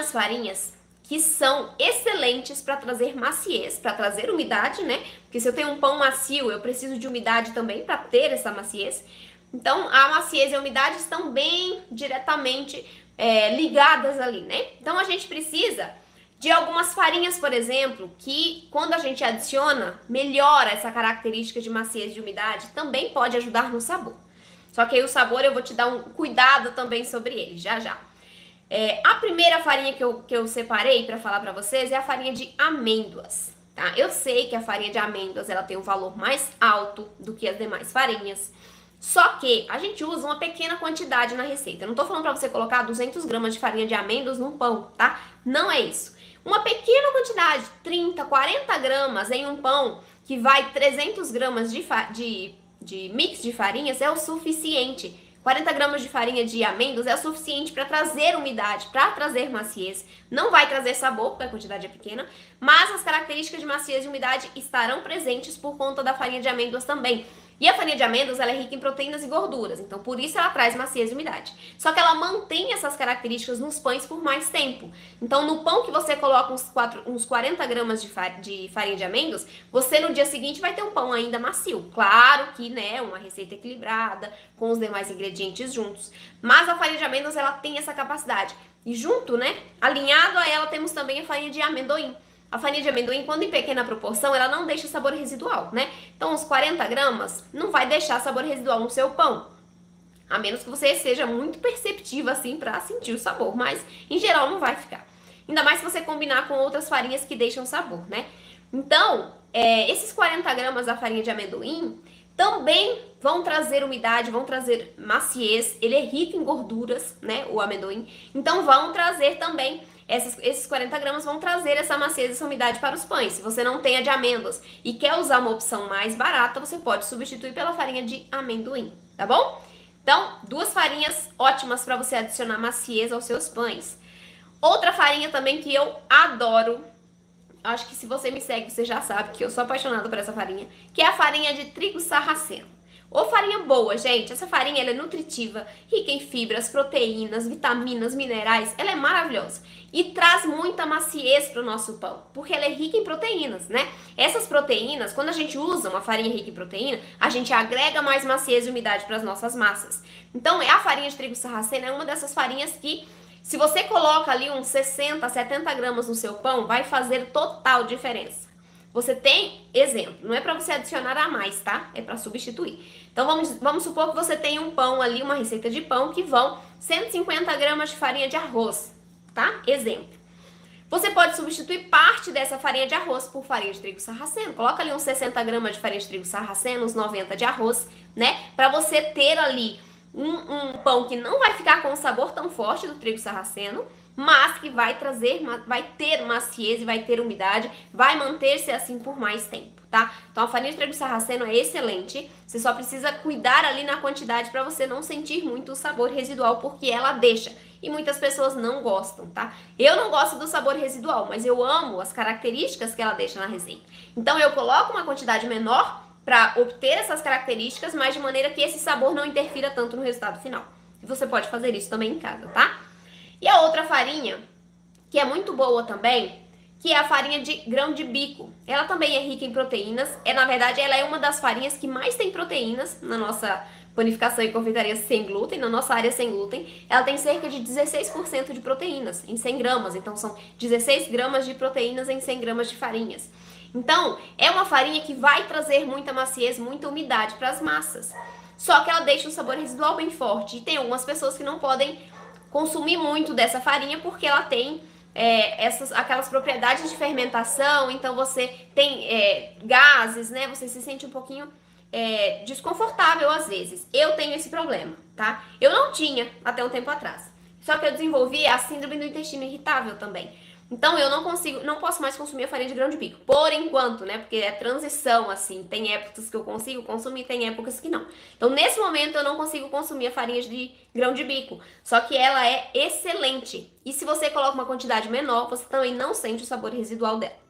algumas farinhas que são excelentes para trazer maciez, para trazer umidade, né? Porque se eu tenho um pão macio, eu preciso de umidade também para ter essa maciez. Então, a maciez e a umidade estão bem diretamente ligadas ali, né? Então, a gente precisa de algumas farinhas, por exemplo, que quando a gente adiciona, melhora essa característica de maciez e de umidade, também pode ajudar no sabor. Só que aí o sabor eu vou te dar um cuidado também sobre ele, já já. A primeira farinha que eu separei para falar para vocês é a farinha de amêndoas, tá? Eu sei que a farinha de amêndoas ela tem um valor mais alto do que as demais farinhas, só que a gente usa uma pequena quantidade na receita. Eu não tô falando para você colocar 200 gramas de farinha de amêndoas num pão, tá? Não é isso. Uma pequena quantidade, 30, 40 gramas em um pão que vai 300 gramas de mix de farinhas é o suficiente. 40 gramas de farinha de amêndoas é o suficiente para trazer umidade, para trazer maciez. Não vai trazer sabor, porque a quantidade é pequena, mas as características de maciez e umidade estarão presentes por conta da farinha de amêndoas também. E a farinha de amêndoas ela é rica em proteínas e gorduras, então por isso ela traz maciez e umidade. Só que ela mantém essas características nos pães por mais tempo. Então no pão que você coloca uns 40 gramas de farinha de amêndoas, você no dia seguinte vai ter um pão ainda macio. Claro que, né, uma receita equilibrada, com os demais ingredientes juntos. Mas a farinha de amêndoas ela tem essa capacidade. E junto, né, alinhado a ela temos também a farinha de amendoim. A farinha de amendoim, quando em pequena proporção, ela não deixa sabor residual, né? Então, uns 40 gramas não vai deixar sabor residual no seu pão. A menos que você seja muito perceptiva, assim, pra sentir o sabor. Mas, em geral, não vai ficar. Ainda mais se você combinar com outras farinhas que deixam sabor, né? Então, esses 40 gramas da farinha de amendoim também vão trazer umidade, vão trazer maciez. Ele é rico em gorduras, né? O amendoim. Então, vão trazer também... Esses 40 gramas vão trazer essa maciez e essa umidade para os pães. Se você não tem a de amêndoas e quer usar uma opção mais barata, você pode substituir pela farinha de amendoim, tá bom? Então, duas farinhas ótimas para você adicionar maciez aos seus pães. Outra farinha também que eu adoro, acho que se você me segue, você já sabe que eu sou apaixonada por essa farinha, que é a farinha de trigo sarraceno. Ou farinha boa, gente. Essa farinha ela é nutritiva, rica em fibras, proteínas, vitaminas, minerais. Ela é maravilhosa. E traz muita maciez para o nosso pão, porque ela é rica em proteínas, né? Essas proteínas, quando a gente usa uma farinha rica em proteína, a gente agrega mais maciez e umidade para as nossas massas. Então, a farinha de trigo sarraceno é uma dessas farinhas que, se você coloca ali uns 60, 70 gramas no seu pão, vai fazer total diferença. Você tem, exemplo, não é para você adicionar a mais, tá? É para substituir. Então, vamos supor que você tem um pão ali, uma receita de pão, que vão 150 gramas de farinha de arroz, tá? Exemplo. Você pode substituir parte dessa farinha de arroz por farinha de trigo sarraceno. Coloca ali uns 60 gramas de farinha de trigo sarraceno, uns 90 de arroz, né? Para você ter ali um pão que não vai ficar com o sabor tão forte do trigo sarraceno, mas que vai ter maciez e vai ter umidade, vai manter-se assim por mais tempo, tá? Então a farinha de trigo sarraceno é excelente, você só precisa cuidar ali na quantidade para você não sentir muito o sabor residual, porque ela deixa, e muitas pessoas não gostam, tá? Eu não gosto do sabor residual, mas eu amo as características que ela deixa na receita. Então eu coloco uma quantidade menor para obter essas características, mas de maneira que esse sabor não interfira tanto no resultado final. E você pode fazer isso também em casa, tá? E a outra farinha, que é muito boa também, que é a farinha de grão de bico. Ela também é rica em proteínas. Na verdade, ela é uma das farinhas que mais tem proteínas na nossa panificação e confeitaria sem glúten, na nossa área sem glúten. Ela tem cerca de 16% de proteínas em 100 gramas. Então, são 16 gramas de proteínas em 100 gramas de farinhas. Então, é uma farinha que vai trazer muita maciez, muita umidade para as massas. Só que ela deixa um sabor residual bem forte. E tem algumas pessoas que não podem consumir muito dessa farinha porque ela tem aquelas propriedades de fermentação, então você tem gases, né? Você se sente um pouquinho desconfortável às vezes. Eu tenho esse problema, tá? Eu não tinha até um tempo atrás. Só que eu desenvolvi a síndrome do intestino irritável também. Então eu não posso mais consumir a farinha de grão de bico, por enquanto, né? Porque é transição, assim, tem épocas que eu consigo consumir, tem épocas que não. Então nesse momento eu não consigo consumir a farinha de grão de bico, só que ela é excelente. E se você coloca uma quantidade menor, você também não sente o sabor residual dela.